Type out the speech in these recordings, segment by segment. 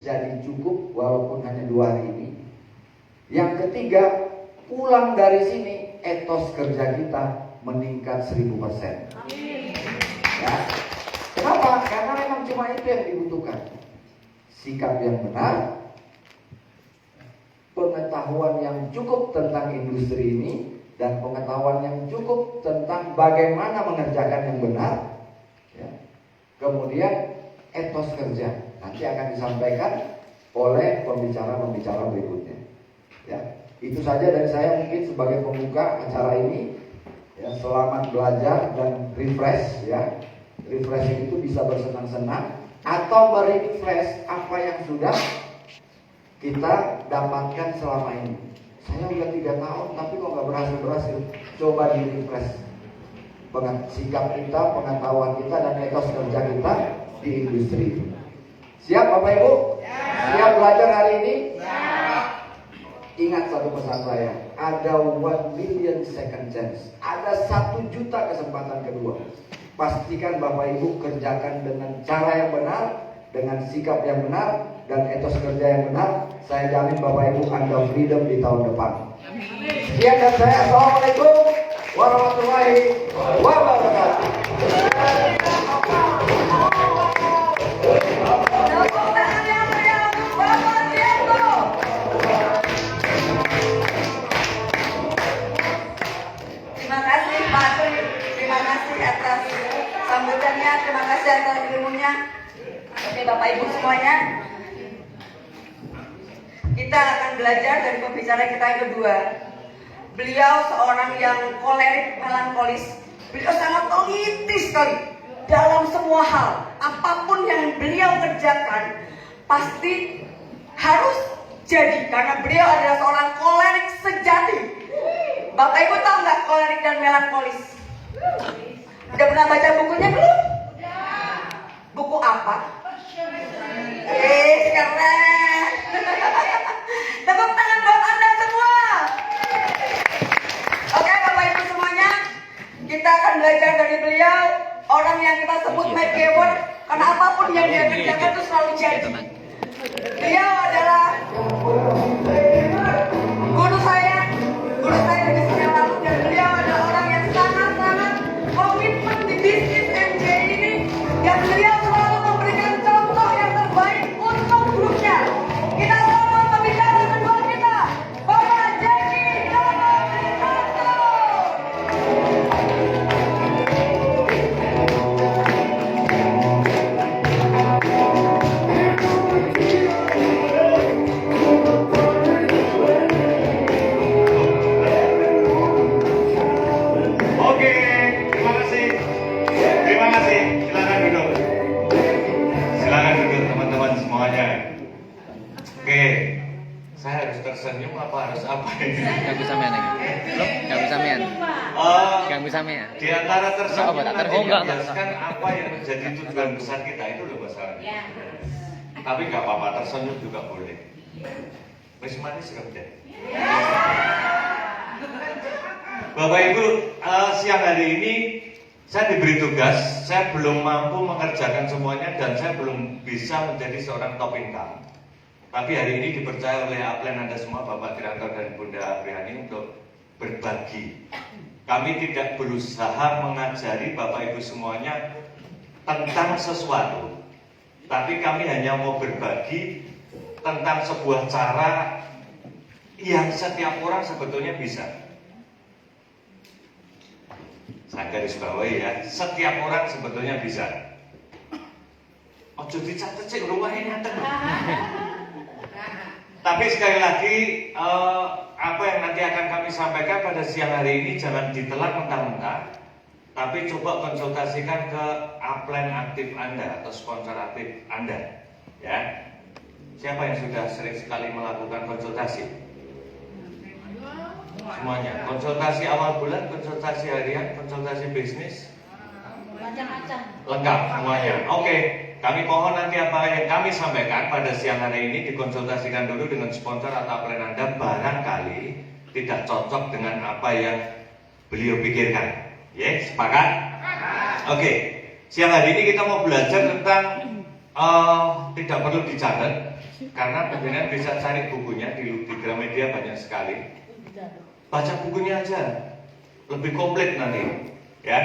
jadi cukup walaupun hanya 2 hari ini. Yang ketiga, pulang dari sini etos kerja kita meningkat 1000%. Ya. Kenapa? Karena memang cuma itu yang dibutuhkan. Sikap yang benar, pengetahuan yang cukup tentang industri ini, dan pengetahuan yang cukup tentang bagaimana mengerjakan yang benar. Ya. Kemudian etos kerja nanti akan disampaikan oleh pembicara-pembicara berikutnya. Ya, itu saja dari saya mungkin sebagai pembuka acara ini. Ya, selamat belajar dan refresh. Ya, refreshing itu bisa bersenang-senang atau merefresh apa yang sudah kita dapatkan selama ini. Saya udah 3 tahun tapi kok nggak berhasil. Coba di refresh sikap kita, pengetahuan kita, dan etos kerja kita di industri. Siap Bapak Ibu? Siap belajar hari ini? Ingat satu pesan saya, ada 1 million second chance, ada 1 juta kesempatan kedua. Pastikan Bapak Ibu kerjakan dengan cara yang benar, dengan sikap yang benar, dan etos kerja yang benar. Saya jamin Bapak Ibu Anda freedom di tahun depan. Sekian dari saya. Assalamualaikum warahmatullahi wabarakatuh. Terima kasih Pak Tri, terima kasih atas sambutannya, terima kasih atas ilmunya. Oke Bapak Ibu semuanya, kita akan belajar dari pembicara kita yang kedua. Beliau seorang yang kolerik, melankolis. Beliau sangat teliti sekali dalam semua hal. Apapun yang beliau kerjakan pasti harus jadi, karena beliau adalah seorang kolerik sejati. Bapak Ibu tahu nggak kolerik dan melankolis? Udah pernah baca bukunya belum? Buku apa? Keren. Tepuk tangan buat Anda semua. Oke Bapak Ibu semuanya, kita akan belajar dari beliau, orang yang kita sebut make giver, karena apapun yang dia kerjakan itu selalu jadi. Beliau adalah guru saya di bisnis yang lalu, dan beliau adalah orang yang sangat-sangat komitmen di bisnis MJ ini, dan beliau selalu memberikan contoh yang terbaik untuk grupnya. Kita selamat pembicara kedua kita, Bapak Jeki Nomotrisanto. Saya harus tersenyum apa harus apa ini? Gak bisa main lagi. Gak bisa main. Gak bisa main. Di antara tersenyum nanti enggak. menjelaskan apa yang menjadi tujuan besar kita, itu loh masalahnya. Tapi nggak apa-apa, tersenyum juga boleh. Wis manis kerja. Bapak Ibu, siang hari ini saya diberi tugas. Saya belum mampu mengerjakan semuanya dan saya belum bisa menjadi seorang top income. Tapi hari ini dipercaya oleh upline Anda semua, Bapak Direktur dan Bunda Apriani, untuk berbagi. Kami tidak berusaha mengajari Bapak Ibu semuanya tentang sesuatu, tapi kami hanya mau berbagi tentang sebuah cara yang setiap orang sebetulnya bisa. Saya garis bawahi ya, setiap orang sebetulnya bisa. Ojo dicatet sik rumahnya nyata. Tapi sekali lagi, apa yang nanti akan kami sampaikan pada siang hari ini jangan ditelan mentah-mentah, tapi coba konsultasikan ke upline aktif Anda atau sponsor aktif Anda. Ya, siapa yang sudah sering sekali melakukan konsultasi? Semuanya. Konsultasi awal bulan, konsultasi harian, konsultasi bisnis, Macam-macam. lengkap semuanya. Oke. Kami mohon nanti apa yang kami sampaikan pada siang hari ini dikonsultasikan dulu dengan sponsor atau upline Anda, barangkali tidak cocok dengan apa yang beliau pikirkan. Ya, sepakat? Oke. Siang hari ini kita mau belajar tentang tidak perlu dicatat, karena penjenengan bisa cari bukunya di Gramedia banyak sekali. Baca bukunya aja, lebih komplit nanti. Ya,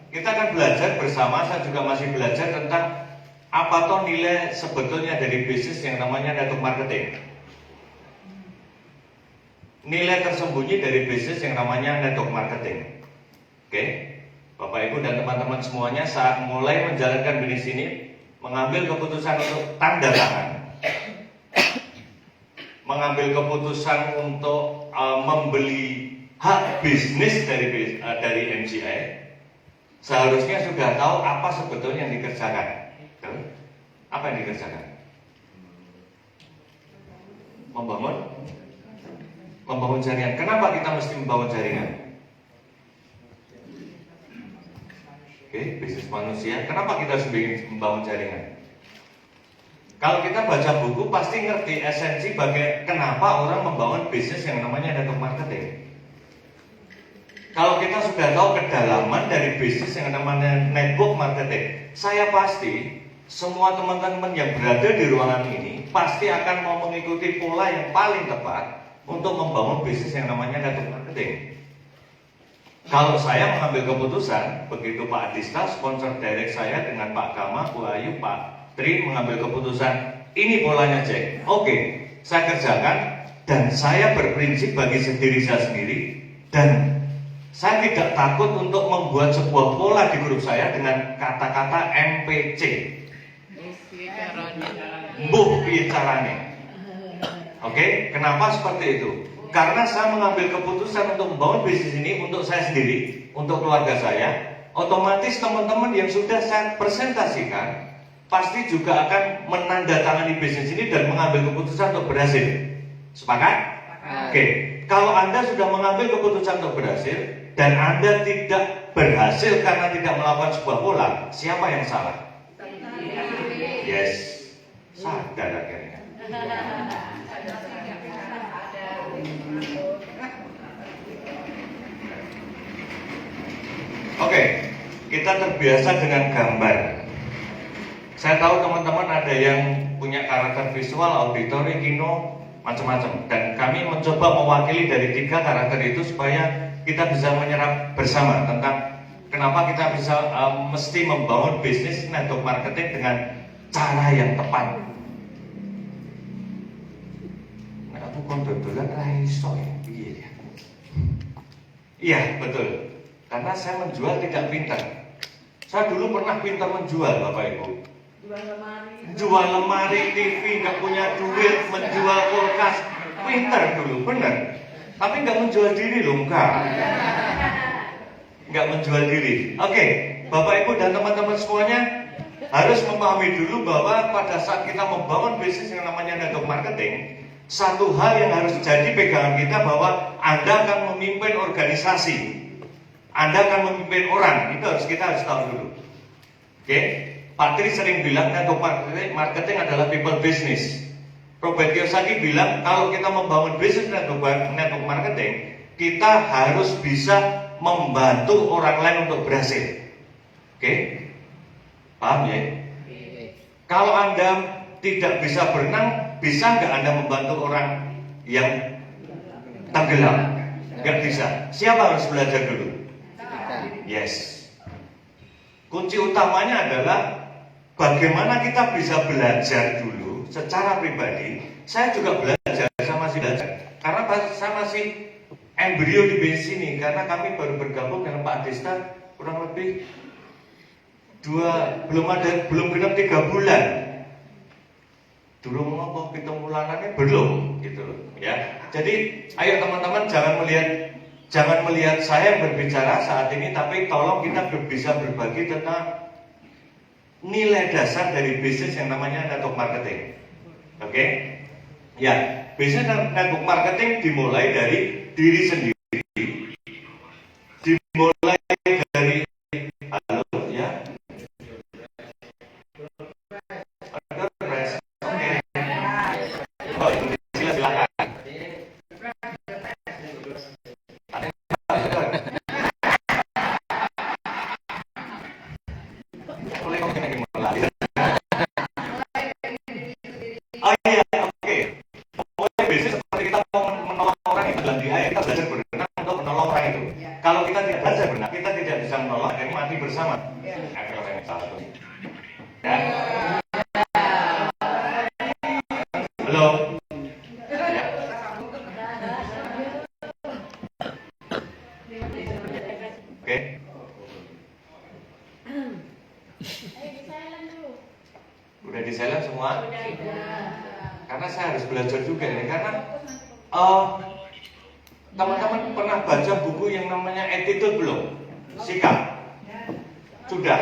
kita akan belajar bersama. Saya juga masih belajar tentang apa toh nilai sebetulnya dari bisnis yang namanya network marketing. Nilai tersembunyi dari bisnis yang namanya network marketing. Oke, Bapak Ibu dan teman-teman semuanya, saat mulai menjalankan bisnis ini, mengambil keputusan untuk tanda tangan, mengambil keputusan untuk membeli hak bisnis dari MCI, seharusnya sudah tahu apa sebetulnya yang dikerjakan. Apa yang dikerjakan? Membangun jaringan. Kenapa kita mesti membangun jaringan? Oke, bisnis manusia. Kenapa kita harus membangun jaringan? Kalau kita baca buku pasti ngerti esensi kenapa orang membangun bisnis yang namanya network marketing. Kalau kita sudah tahu kedalaman dari bisnis yang namanya network marketing, saya pasti semua teman-teman yang berada di ruangan ini pasti akan mau mengikuti pola yang paling tepat untuk membangun bisnis yang namanya network marketing. Kalau saya mengambil keputusan, begitu Pak Adista, sponsor direct saya dengan Pak Kama, Bu Ayu, Pak Tri mengambil keputusan, ini polanya Jack. Oke, saya kerjakan dan saya berprinsip bagi diri saya sendiri dan saya tidak takut untuk membuat sebuah pola di grup saya dengan kata-kata MPC. Mbuh piye carane. Oke, kenapa seperti itu? Karena saya mengambil keputusan untuk membangun bisnis ini untuk saya sendiri, untuk keluarga saya. Otomatis teman-teman yang sudah saya presentasikan pasti juga akan menandatangani bisnis ini dan mengambil keputusan untuk berhasil. Sepakat? Oke. Kalau Anda sudah mengambil keputusan untuk berhasil dan Anda tidak berhasil karena tidak melakukan sebuah pola, siapa yang salah? Yes, sadar akhirnya. Oke, kita terbiasa dengan gambar. Saya tahu teman-teman ada yang punya karakter visual, auditory, kino, macam-macam. Dan kami mencoba mewakili dari 3 karakter itu supaya kita bisa menyerap bersama tentang kenapa kita bisa mesti membangun bisnis network marketing dengan cara yang tepat. Nah, aku kondodolan raiso ya. Iya, betul. Karena saya menjual tidak pintar. Saya dulu pernah pintar menjual, Bapak Ibu. Jual lemari TV, nggak punya duit, menjual kulkas, pintar dulu, benar. Tapi nggak menjual diri loh, nggak menjual diri. Oke, Bapak Ibu dan teman-teman semuanya harus memahami dulu bahwa pada saat kita membangun bisnis yang namanya network marketing, satu hal yang harus jadi pegangan kita bahwa Anda akan memimpin organisasi, Anda akan memimpin orang. Itu kita harus tahu dulu. Oke, Pak Tri sering bilang network marketing adalah people business. Robert Kiyosaki bilang kalau kita membangun bisnis network marketing, kita harus bisa membantu orang lain untuk berhasil. Oke, paham ya? Kalau Anda tidak bisa berenang, bisa nggak Anda membantu orang yang tenggelam? Nggak bisa. Siapa harus belajar dulu? Yes. Kunci utamanya adalah bagaimana kita bisa belajar dulu secara pribadi. Saya juga belajar, saya masih belajar. Karena saya masih embrio di bisnis ini, karena kami baru bergabung dengan Pak Adista kurang lebih belum genap 3 bulan. Durung ngopo 7 bulanannya belum gitu loh ya. Jadi ayo teman-teman jangan melihat saya yang berbicara saat ini, tapi tolong kita bisa berbagi tentang nilai dasar dari bisnis yang namanya network marketing. Oke? Ya, bisnis network marketing dimulai dari diri sendiri. Dimulai dari mati bersama. Ya. Halo. Ya. Oke. Udah di silent semua? Karena saya harus belajar juga ini, karena teman-teman pernah baca buku yang namanya Attitude belum? Sikap? Sudah.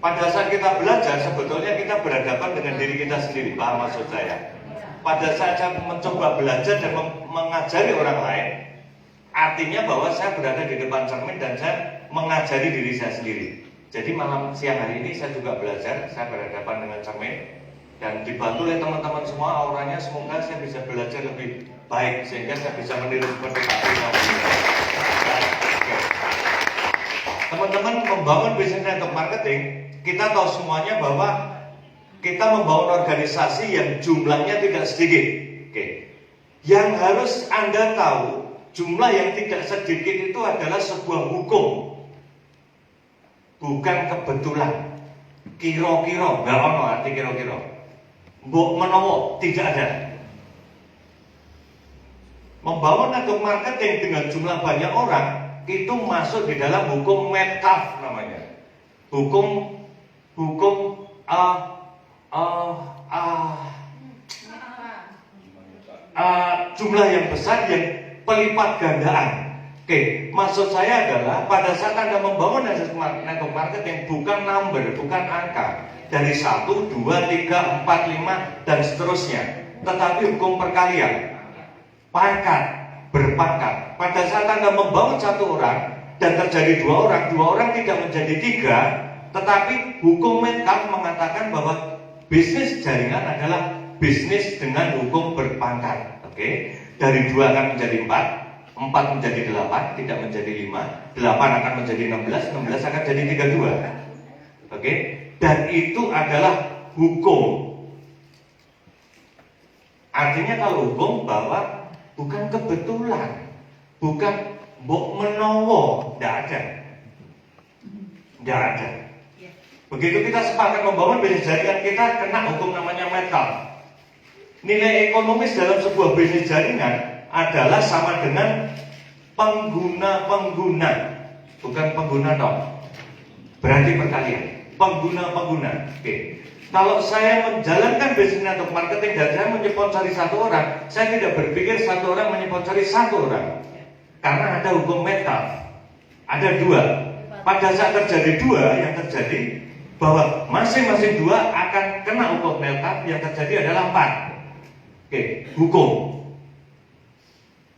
Pada saat kita belajar, sebetulnya kita berhadapan dengan diri kita sendiri. Paham maksud saya? Pada saat saya mencoba belajar dan mengajari orang lain, artinya bahwa saya berada di depan cermin dan saya mengajari diri saya sendiri. Jadi malam siang hari ini saya juga belajar, saya berhadapan dengan cermin dan dibantu oleh teman-teman semua, auranya semoga saya bisa belajar lebih baik sehingga saya bisa meniru seperti Pak Bimo. Teman-teman membangun bisnis network marketing, kita tahu semuanya bahwa kita membangun organisasi yang jumlahnya tidak sedikit. Oke. Yang harus Anda tahu, jumlah yang tidak sedikit itu adalah sebuah hukum. Bukan kebetulan. Kira-kira, enggak ono arti kira-kira. Mbok menawa tidak ada. Membangun network marketing dengan jumlah banyak orang itu masuk di dalam hukum Metcalfe namanya. Hukum jumlah yang besar yang pelipat gandaan. Oke, maksud saya adalah pada saat Anda membangun network marketing bukan number, bukan angka dari 1, 2, 3, 4, 5 dan seterusnya, tetapi hukum perkalian, pangkat, berpangkat. Pada saat Anda membangun satu orang dan terjadi dua orang tidak menjadi 3, tetapi hukum Metcalfe mengatakan bahwa bisnis jaringan adalah bisnis dengan hukum berpangkat. Oke, dari 2 akan menjadi 4 menjadi 8, tidak menjadi 5, 8 akan menjadi 16 akan jadi 32. Oke, dan itu adalah hukum. Artinya kalau hukum bahwa bukan kebetulan, bukan mbok menowo, tidak ada. Begitu kita sepakat membangun bisnis jaringan, kita kena hukum namanya Metcalfe. Nilai ekonomis dalam sebuah bisnis jaringan adalah sama dengan pengguna-pengguna, bukan pengguna dong. Berarti perkalian, pengguna-pengguna. Oke. Kalau saya menjalankan bisnis network marketing dan saya menyponsori satu orang, saya tidak berpikir satu orang menyponsori satu orang, karena ada hukum Metcalfe. Ada 2. Pada saat terjadi 2, yang terjadi bahwa masing-masing 2 akan kena hukum Metcalfe, yang terjadi adalah 4. Oke, hukum.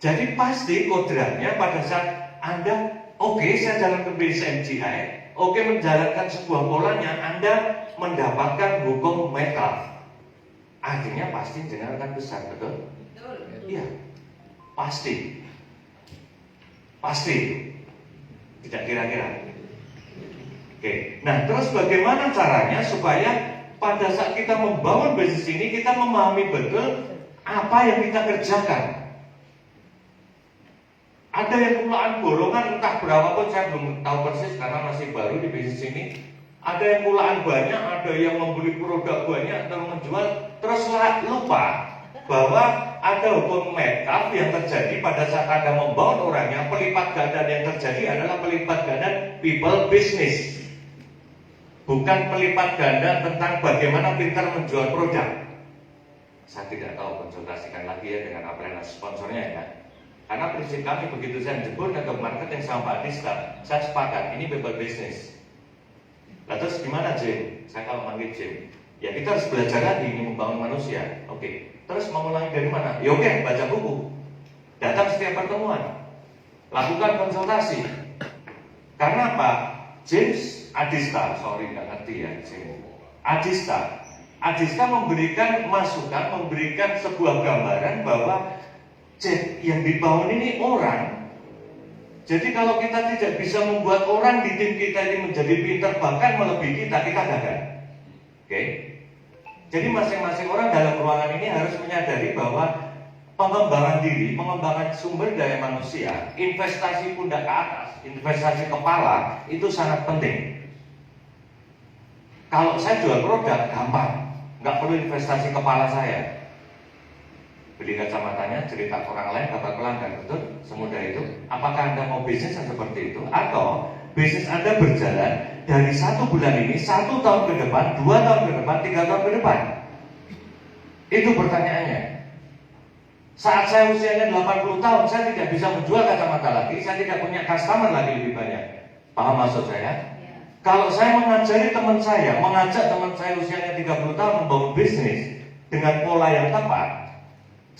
Jadi pasti kodratnya pada saat Anda, saya jalan ke bisnis MGI, menjalankan sebuah polanya, Anda mendapatkan hukum Metcalfe. Artinya pasti jenengan akan besar, betul? Iya, pasti. Tidak kira-kira. Oke, nah terus bagaimana caranya supaya pada saat kita membangun bisnis ini kita memahami betul apa yang kita kerjakan. Ada yang kulaan borongan entah berapa pun saya belum tahu persis karena masih baru di bisnis ini. Ada yang kulaan banyak, ada yang membeli produk banyak dan menjual, terus lupa bahwa ada hukum Metcalfe yang terjadi pada saat Anda membangun orangnya. Pelipat ganda yang terjadi adalah pelipat ganda people business, bukan pelipat ganda tentang bagaimana pintar menjual produk. Saya tidak tahu, konsultasikan lagi ya dengan apa yang sponsornya ya. Karena prinsip kami begitu saya jebol network marketing sama Pak Dista, saya sepakat ini people business. Nah terus gimana Jim? Saya kalau manggil Jim, ya kita harus belajar lagi ini membangun manusia. Oke. Terus mau mulai dari mana? Ya oke, baca buku, datang setiap pertemuan, lakukan konsultasi. Karena apa? James Adista, nggak ngerti ya James Adista memberikan masukan, memberikan sebuah gambaran bahwa yang dibangun ini orang. Jadi kalau kita tidak bisa membuat orang di tim kita ini menjadi pintar bahkan melebihi kita gagal. Oke? Jadi masing-masing orang dalam ruangan ini harus menyadari bahwa pengembangan diri, pengembangan sumber daya manusia, investasi pundak ke atas, investasi kepala itu sangat penting. Kalau saya jual produk gampang, nggak perlu investasi kepala saya. Beli kacamatanya, cerita ke orang lain, dapat pelanggan, betul? Semudah itu. Apakah Anda mau bisnis yang seperti itu? Atau bisnis Anda berjalan dari 1 bulan ini, 1 tahun ke depan, 2 tahun ke depan, 3 tahun ke depan? Itu pertanyaannya. Saat saya usianya 80 tahun, saya tidak bisa menjual kacamata lagi, saya tidak punya customer lagi lebih banyak. Paham maksud saya? Kalau saya mengajari teman saya, mengajak teman saya usianya 30 tahun membangun bisnis dengan pola yang tepat,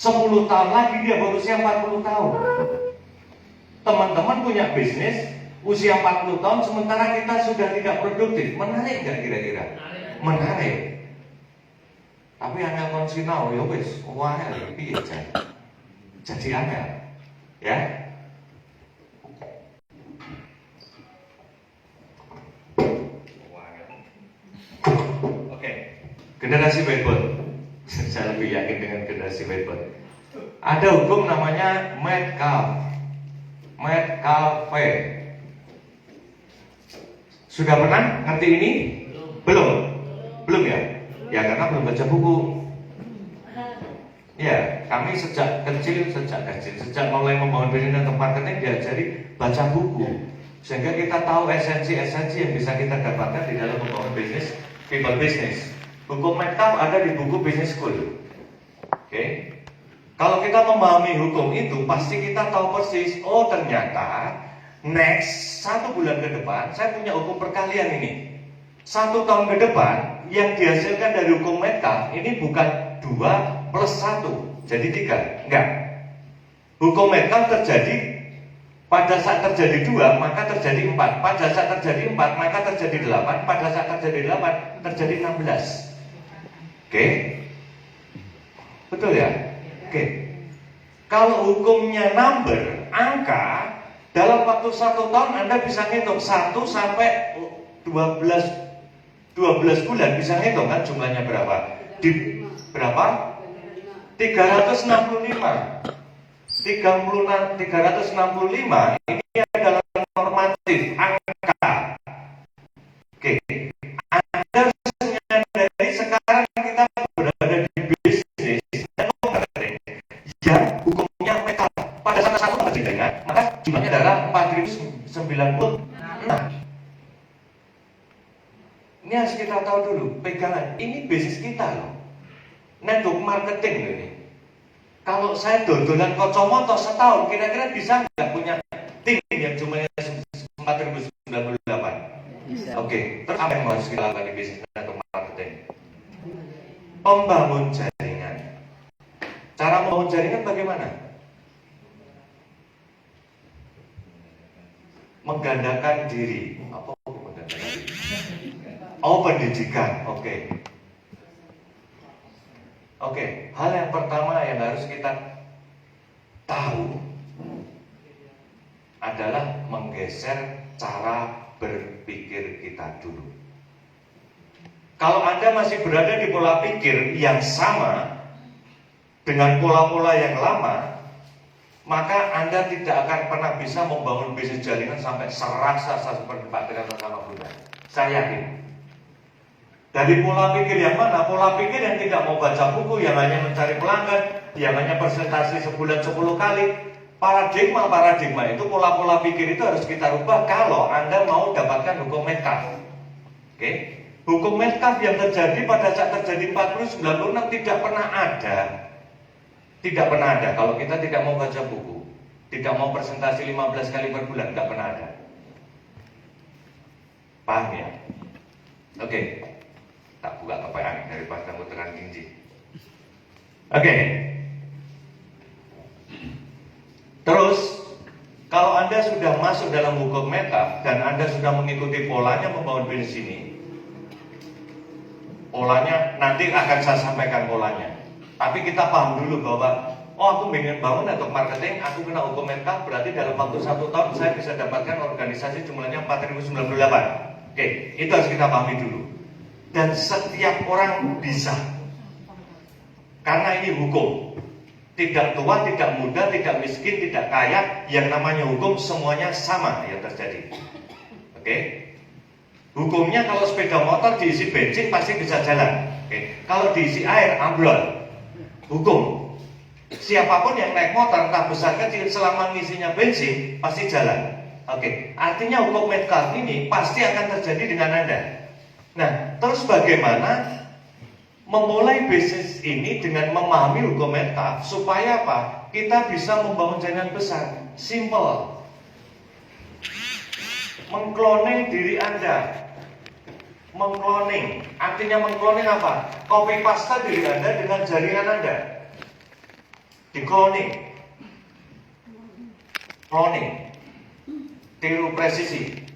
10 tahun lagi dia berusia 40 tahun. Teman-teman punya bisnis usia 40 tahun sementara kita sudah tidak produktif. Menarik nggak kira-kira? Menarik. Tapi hanya konsinau ya wis, wah piye jadi angel. Ya. Oke. Generasi whiteboard. Saya lebih yakin dengan generasi whiteboard. Ada hukum namanya Metcalfe. Sudah pernah ngerti ini? Belum? Belum ya? Ya karena belum baca buku. Ya, kami sejak mulai membangun bisnis dan marketing diajari baca buku, sehingga kita tahu esensi-esensi yang bisa kita dapatkan di dalam membangun bisnis, people business. Hukum Metcalfe ada di buku Business School. Oke. Kalau kita memahami hukum itu, pasti kita tahu persis. Oh ternyata next 1 bulan ke depan saya punya hukum perkalian ini. 1 tahun ke depan yang dihasilkan dari hukum Metcalfe ini bukan 2 plus 1 jadi 3. Enggak. Hukum Metcalfe terjadi pada saat terjadi 2 maka terjadi 4. Pada saat terjadi 4 maka terjadi 8. Pada saat terjadi 8 terjadi 16. Oke. Betul ya? Oke. Kalau hukumnya number, angka, dalam waktu 1 tahun Anda bisa ngitung 1 sampai 12 bulan bisa ngitung kan jumlahnya berapa? Di berapa? 365 ini adalah normatif angka. Oke. Anda harus menyadari sekarang kita berada di bisnis dan marketing yang hukumnya Metcalfe. Pada saat satu terjadinya, maka jumlahnya adalah 4096. Ini harus kita tahu dulu, pegangan. Ini bisnis kita loh. Network marketing loh ini. Kalau saya dodolan kacamata setahun, kira-kira bisa nggak punya tim yang jumlahnya 4098? Oke, terus apa yang harus kita lakukan di bisnis network marketing? Membangun jaringan. Cara membangun jaringan bagaimana? Menggandakan diri. Apa menggandakan diri? Oh, pendidikan. Oke, hal yang pertama yang harus kita tahu adalah menggeser cara berpikir kita dulu. Kalau Anda masih berada di pola pikir yang sama dengan pola-pola yang lama, maka Anda tidak akan pernah bisa membangun bisnis jaringan sampai serasa seperti Pak Tirta sama Bunda. Saya yakin. Dari pola pikir yang mana? Pola pikir yang tidak mau baca buku, yang hanya mencari pelanggan, yang hanya presentasi sebulan 10 kali. Paradigma itu, pola-pola pikir itu harus kita rubah kalau Anda mau dapatkan hukum Metcalfe. Oke? Hukum Metcalfe yang terjadi pada saat terjadi 4096 tidak pernah ada. Tidak pernah ada kalau kita tidak mau baca buku, tidak mau presentasi 15 kali per bulan, tidak pernah ada. Paham ya? Oke. Tak buka kepean daripada kamu tekan kinci. Oke. Terus kalau Anda sudah masuk dalam hukum Metcalfe dan Anda sudah mengikuti polanya membangun bisnis ini, polanya nanti akan saya sampaikan polanya. Tapi kita paham dulu bahwa aku ingin bangun network marketing, aku kena hukum Metcalfe, berarti dalam waktu 1 tahun saya bisa dapatkan organisasi jumlahnya 4098. Oke, itu harus kita pahami dulu. Dan setiap orang bisa, karena ini hukum. Tidak tua, tidak muda, tidak miskin, tidak kaya, yang namanya hukum semuanya sama yang terjadi. Oke? Hukumnya kalau sepeda motor diisi bensin pasti bisa jalan. Oke? Kalau diisi air, amblol. Hukum. Siapapun yang naik motor, entah besar kecil, selama ngisinya bensin, pasti jalan. Oke? Artinya hukum Metcalfe ini pasti akan terjadi dengan Anda. Nah, terus bagaimana memulai bisnis ini dengan memahami hukum Metcalfe supaya apa? Kita bisa membangun jaringan besar. Simple. Mengkloning diri Anda. Mengkloning. Artinya mengkloning apa? Copy paste diri Anda dengan jaringan Anda. Dikloning. Cloning. Tiru presisi.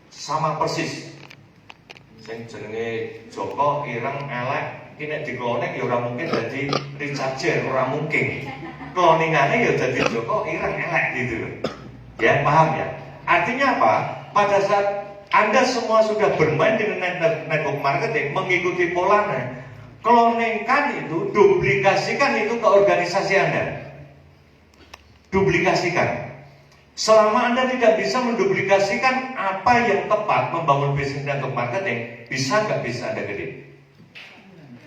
Sama persis. Sing jenenge Joko ireng elek iki nek dikloning ya ora mungkin dadi Richard Gere, ora mungkin. Kloningane ya dadi Joko ireng elek gitu loh. Ya, paham ya? Artinya apa? Pada saat Anda semua sudah bermain dengan network marketing, mengikuti polanya, kloningkan itu, duplikasikan itu ke organisasi Anda. Duplikasikan. Selama Anda tidak bisa menduplikasikan apa yang tepat membangun bisnis network marketing, bisa nggak bisa Anda gede?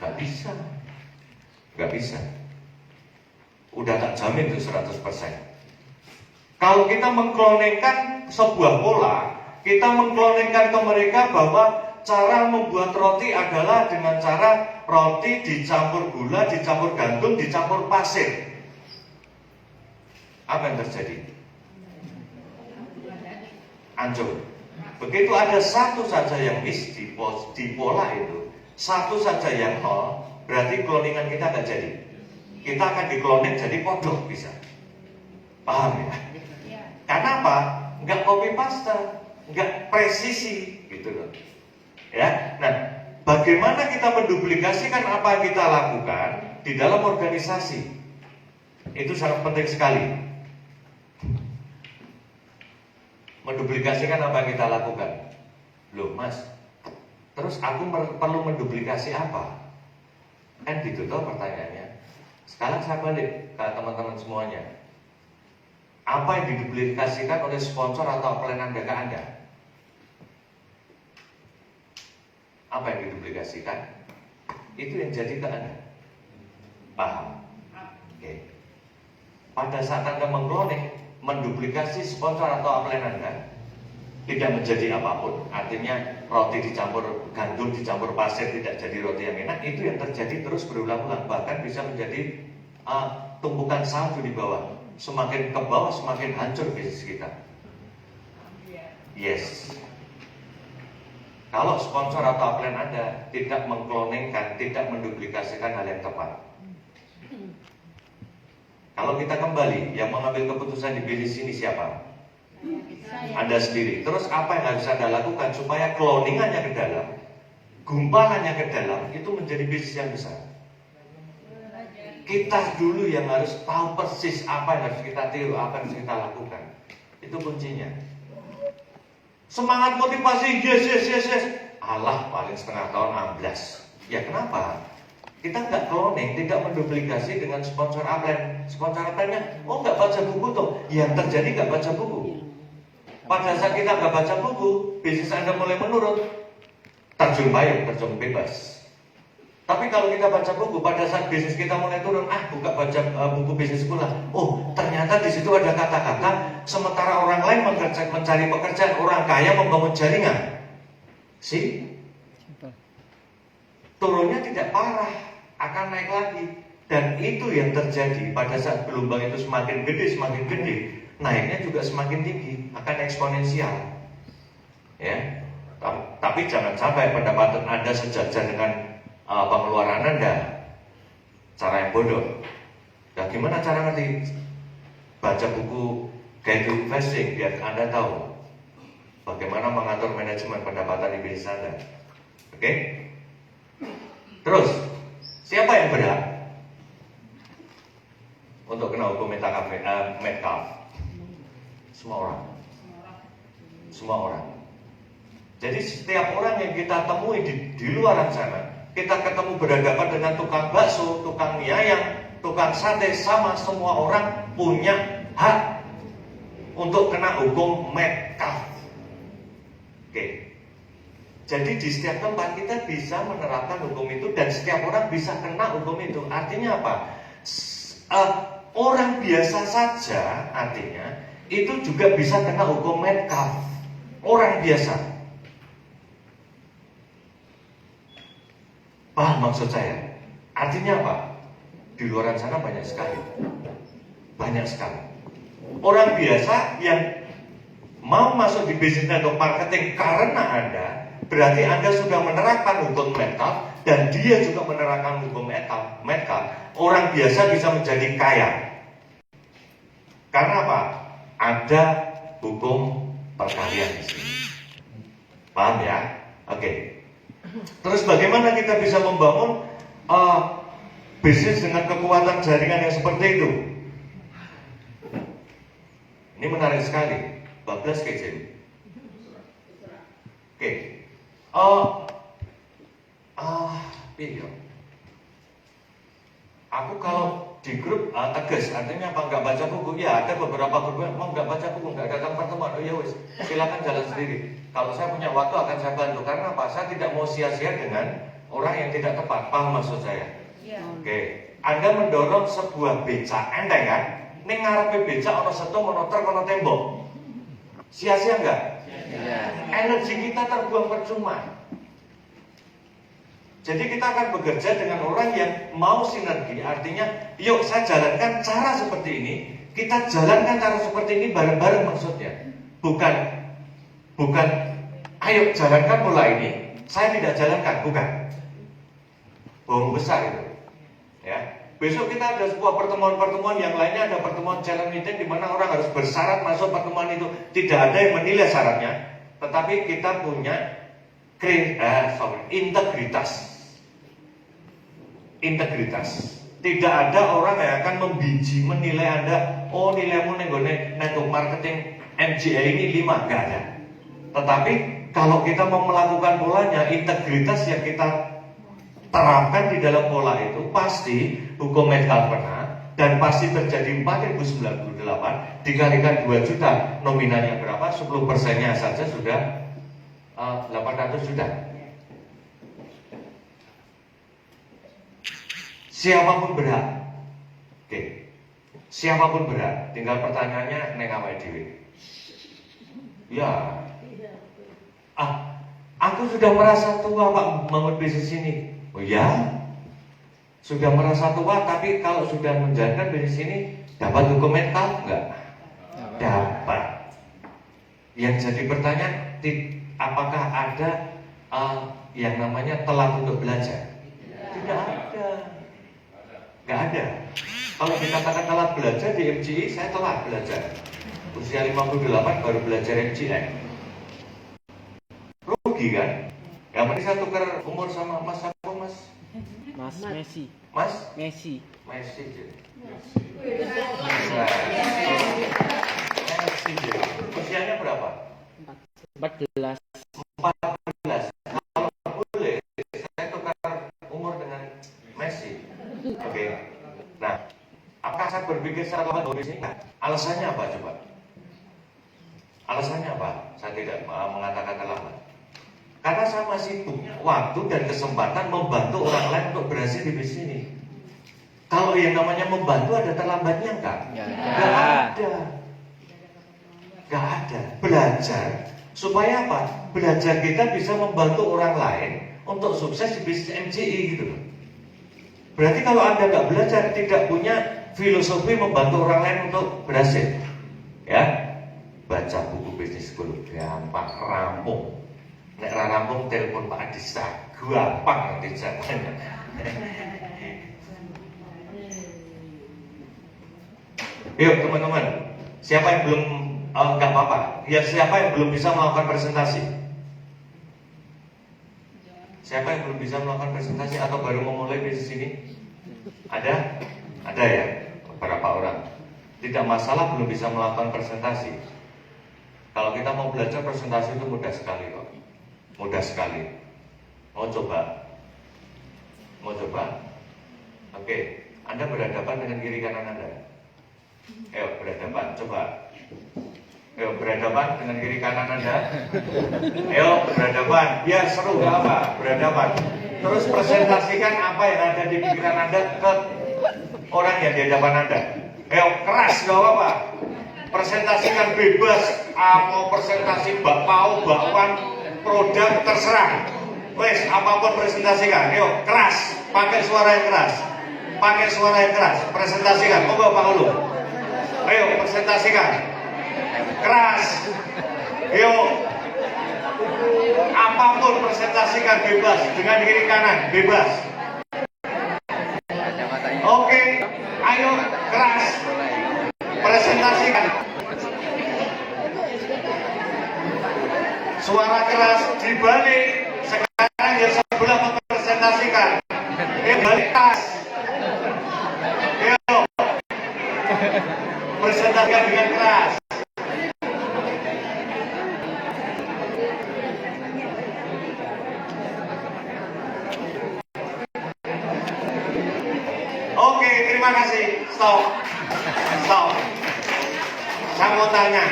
Nggak bisa. Nggak bisa. Udah tak jamin itu 100%. Kalau kita mengkloningkan sebuah pola, kita mengkloningkan ke mereka bahwa cara membuat roti adalah dengan cara roti dicampur gula, dicampur gandum, dicampur pasir. Apa yang terjadi? Hancur. Begitu ada satu saja yang miss di pola itu, satu saja yang nol, berarti kloningan kita nggak jadi. Kita akan dikloning jadi bodoh bisa. Paham ya? Karena apa? Nggak copy paste, nggak presisi, gitu loh. Ya, nah, bagaimana kita menduplikasikan apa yang kita lakukan di dalam organisasi? Itu sangat penting sekali. Menduplikasikan apa yang kita lakukan. Loh mas, terus aku perlu menduplikasi apa? Kan gitu toh pertanyaannya. Sekarang saya balik ke teman-teman semuanya. Apa yang diduplikasikan oleh sponsor atau upline Anda ke Anda? Apa yang diduplikasikan? Itu yang jadi ke Anda. Paham? Oke. Pada saat Anda mengkloning, menduplikasi sponsor atau upline Anda, tidak menjadi apapun. Artinya roti dicampur gandum, dicampur pasir, tidak jadi roti yang enak. Itu yang terjadi terus berulang-ulang. Bahkan bisa menjadi tumpukan salju di bawah. Semakin ke bawah semakin hancur bisnis kita. Yes. Kalau sponsor atau upline Anda tidak mengkloningkan, tidak menduplikasikan hal yang tepat. Kalau kita kembali, yang mengambil keputusan di bisnis ini siapa? Anda sendiri. Terus apa yang harus Anda lakukan supaya kloningannya ke dalam, gumpalannya ke dalam, itu menjadi bisnis yang besar? Kita dulu yang harus tahu persis apa yang harus kita tiru, apa yang harus kita lakukan. Itu kuncinya. Semangat motivasi, yes. Allah paling setengah tahun amblas. Ya kenapa? Kita nggak cloning, tidak menduplikasi dengan sponsor upline. Sponsor upline-nya, oh nggak baca buku tuh. Yang terjadi nggak baca buku. Pada saat kita nggak baca buku, bisnis Anda mulai menurun. Terjun payung, terjun bebas. Tapi kalau kita baca buku, pada saat bisnis kita mulai turun, buka baca buku bisnis pula. Oh, ternyata di situ ada kata-kata. Sementara orang lain mencari pekerjaan, orang kaya membangun jaringan. See? Turunnya tidak parah, akan naik lagi. Dan itu yang terjadi pada saat gelombang itu semakin gede, naiknya juga semakin tinggi, akan eksponensial. Ya, tapi jangan sampai pendapatan Anda sejajar dengan pengeluaran Anda. Cara yang bodoh. Nah, gimana cara ngerti? Baca buku Guide to Investing biar Anda tahu bagaimana mengatur manajemen pendapatan di bisnis Anda. Oke? Terus, siapa yang berhak untuk kena hukum Metcalfe? Semua orang. Semua orang. Jadi setiap orang yang kita temui di luar sana, kita ketemu berhadapan dengan tukang bakso, tukang mie ayam, tukang sate sama semua orang punya hak untuk kena hukum medcalf. Oke. Jadi di setiap tempat kita bisa menerapkan hukum itu dan setiap orang bisa kena hukum itu. Artinya apa? Orang biasa saja artinya itu juga bisa kena hukum medcalf. Orang biasa. Paham maksud saya? Artinya apa? Di luar sana banyak sekali. Banyak sekali. Orang biasa yang mau masuk di bisnis network marketing karena Anda, berarti Anda sudah menerapkan hukum medcalf dan dia juga menerapkan hukum medcalf. Orang biasa bisa menjadi kaya. Karena apa? Ada hukum perkalian di sini. Paham ya? Oke. Terus bagaimana kita bisa membangun bisnis dengan kekuatan jaringan yang seperti itu? Ini menarik sekali. 12 KJ. Oke. Video. Aku kalau di grup tegas, artinya apa? Nggak baca buku? Ya, ada beberapa grup yang mau nggak baca buku, nggak datang pertemuan. Oh ya wis, silakan jalan sendiri. Kalau saya punya waktu akan saya bantu. Karena apa? Saya tidak mau sia-sia dengan orang yang tidak tepat. Paham maksud saya? Ya. Oke. Anda mendorong sebuah becak, enteng kan? Ini ngarepe becak ono setu, ono truk, ono tembok. Sia-sia nggak? Iya. Energi kita terbuang percuma. Jadi kita akan bekerja dengan orang yang mau sinergi. Artinya, yuk saya jalankan cara seperti ini. Kita jalankan cara seperti ini bareng-bareng maksudnya. Bukan, ayo jalankan mulai ini. Saya tidak jalankan, bukan. Bohong besar itu. Ya. Besok kita ada sebuah pertemuan-pertemuan yang lainnya, ada pertemuan challenge meeting di mana orang harus bersyarat masuk pertemuan itu. Tidak ada yang menilai syaratnya, tetapi kita punya integritas. Tidak ada orang yang akan membiji menilai Anda, oh nilaimu nenggone network marketing MGA ini 5, enggak ada. Tetapi kalau kita mau melakukan polanya, integritas yang kita terapkan di dalam pola itu pasti hukum medcalf kena dan pasti terjadi 4.098 dikalikan 2 juta, nominalnya berapa? 10%-nya saja sudah 800 juta. Siapapun berhak. Oke. Siapapun berhak. Tinggal pertanyaannya neng awake dhewe. Ya. Aku sudah merasa tua Pak membangun bisnis ini. Oh ya. Sudah merasa tua, tapi kalau sudah menjalankan bisnis ini dapat hukum medcalf enggak? Dapat. Yang jadi pertanyaan, apakah ada yang namanya telat untuk belajar? Tidak ada. Nggak ada. Kalau dikatakan telat belajar di MGI, saya telat belajar. Usia 58 baru belajar MGI. Rugi kan? Yang penting saya tukar umur sama Mas apa Mas? Mas Messi. Mas? Messi. Messi jadi. Yes. Messi jadi. Usianya berapa? 14. 14. Kalau boleh, saya tukar umur dengan Messi. Oke. Nah, apakah saya berpikir secara lambat di sini? Alasannya apa coba? Alasannya apa? Saya tidak mengatakan terlambat. Karena saya masih punya waktu dan kesempatan membantu orang lain untuk berhasil di bisnis ini. Kalau yang namanya membantu ada terlambatnya enggak? Enggak ada. Enggak ada. Belajar supaya apa? Belajar kita bisa membantu orang lain untuk sukses di bisnis MCI gitu loh. Berarti kalau Anda nggak belajar, tidak punya filosofi membantu orang lain untuk berhasil, ya, baca buku bisnis school gampang, rampung. Nek rampung telepon Pak Adisa, gampang nanti jawabannya. Yuk teman-teman, siapa yang belum nggak apa-apa? Ya siapa yang belum bisa melakukan presentasi? Siapa yang belum bisa melakukan presentasi atau baru memulai bisnis ini? Ada? Ada ya? Beberapa orang. Tidak masalah belum bisa melakukan presentasi. Kalau kita mau belajar presentasi itu mudah sekali kok. Mudah sekali. Mau coba? Mau coba? Oke. Anda berhadapan dengan kiri kanan Anda. Ayo berhadapan, coba. Ayo berhadapan dengan kiri kanan Anda. Ayo berhadapan, biar seru, gak apa, berhadapan. Terus presentasikan apa yang ada di pikiran Anda ke orang yang di hadapan Anda. Ayo keras, gak apa-apa. Presentasikan bebas, mau presentasi bakpao, bakwan, produk terserah. Wes, apapun presentasikan. Ayo keras, pakai suara yang keras. Pakai suara yang keras, presentasikan. Coba Pak Ulu. Ayo presentasikan. Keras. Ayo. Apapun presentasikan bebas dengan kiri kanan, bebas. Oke, ayo keras. Presentasikan. Suara keras dibalik. Sekarang yang sebelah mempresentasikan. Balik keras. Ayo. Presentasikan dengan keras. Oke, terima kasih. Stop. Stop. Saya mau tanya.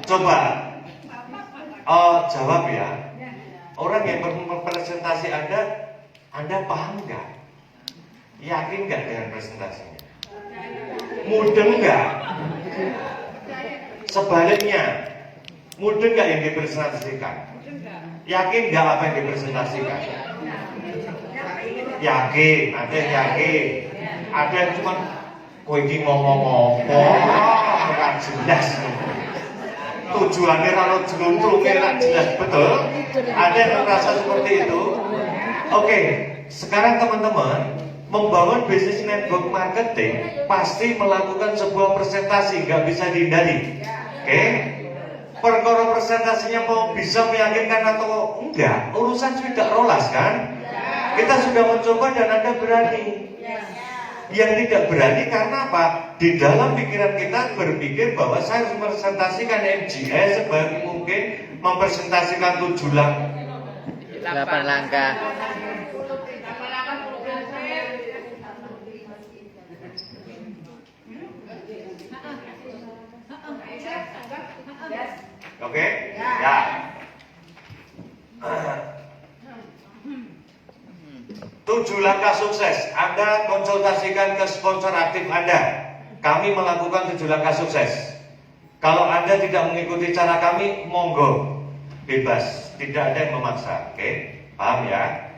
Coba jawab ya. Orang yang berpresentasi Anda paham nggak? Yakin nggak dengan presentasinya? Mudeng nggak? Sebaliknya, mudeng nggak yang dipresentasikan? Yakin nggak apa yang dipresentasikan? Yakin, ada yang yakin, ada yang cuma kowe iki ngomong-ngomong, ora jelas. Tujuannya kalau jeluntrungnya ora jelas, betul? Ada yang merasa seperti itu? Oke, sekarang teman-teman membangun bisnis network marketing pasti melakukan sebuah presentasi, nggak bisa dihindari. Oke? Perkara presentasinya mau bisa meyakinkan atau enggak, urusan sudah rolas kan? Kita sudah mencoba dan Anda berani. Yang tidak berani karena apa? Di dalam pikiran kita berpikir bahwa saya harus mempresentasikan MGS sebaik mungkin, mempresentasikan 7 8 langkah. Oke? Ya. 7 langkah sukses. Anda konsultasikan ke sponsor aktif Anda. Kami melakukan 7 langkah sukses. Kalau Anda tidak mengikuti cara kami, monggo, bebas, tidak ada yang memaksa. Oke? Paham ya?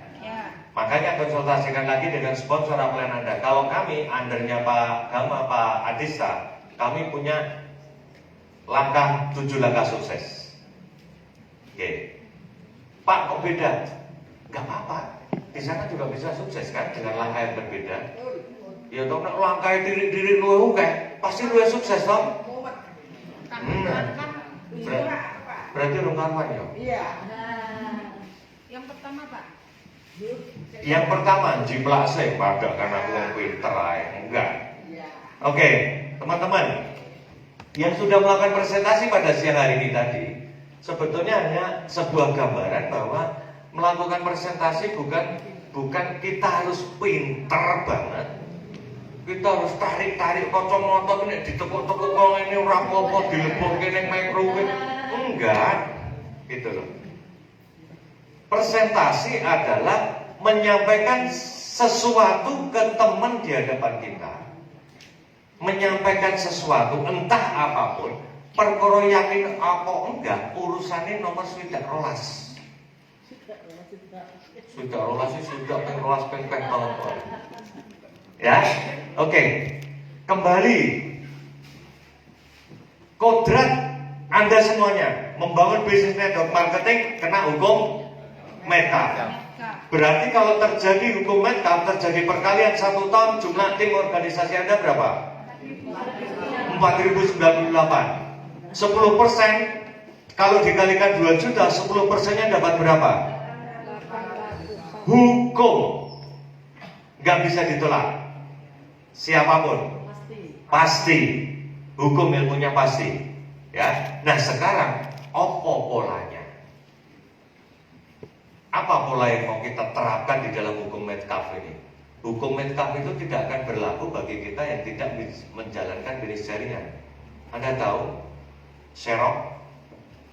Makanya konsultasikan lagi dengan sponsor upline Anda. Kalau kami, undernya Pak Gama, Pak Adista, kami punya langkah 7 langkah sukses. Oke. Pak, kok beda? Gak apa-apa. Di sana juga bisa sukses kan dengan langkah yang berbeda. Ya toh nek langkah diri lu oke, pasti lu sukses toh. Berarti lu kawan ya? Iya. Yang pertama Pak. Yang pertama jiplak sih pada karena aku pinter ae. Enggak. Oke, teman-teman yang sudah melakukan presentasi pada siang hari ini tadi, sebetulnya hanya sebuah gambaran bahwa melakukan presentasi bukan kita harus pinter banget. Kita harus tarik-tarik kacamata ini ditekuk-tekuk wong ini ora apa-apa dilebokke ning microwave. Enggak. Gitu loh. Presentasi adalah menyampaikan sesuatu ke teman di hadapan kita. Menyampaikan sesuatu entah apapun, perkara yakin apa enggak, urusannya nomor 12. Sudah rolas sih sudah pengelolas pengpeng tahun. Ya, oke. Kembali kodrat Anda semuanya membangun bisnis network marketing kena hukum meta. Berarti kalau terjadi hukum meta, terjadi perkalian 1 tahun, jumlah tim organisasi Anda berapa? 4098. 10% kalau dikalikan 2 juta, 10%-nya dapat berapa? Hukum nggak bisa ditolak. Siapapun pasti. Hukum ilmunya pasti. Ya. Nah sekarang apa polanya? Apa pola yang mau kita terapkan di dalam hukum Metcalfe ini? hukum metkap itu tidak akan berlaku bagi kita yang tidak menjalankan bisnis jaringan. Anda tahu Xerox,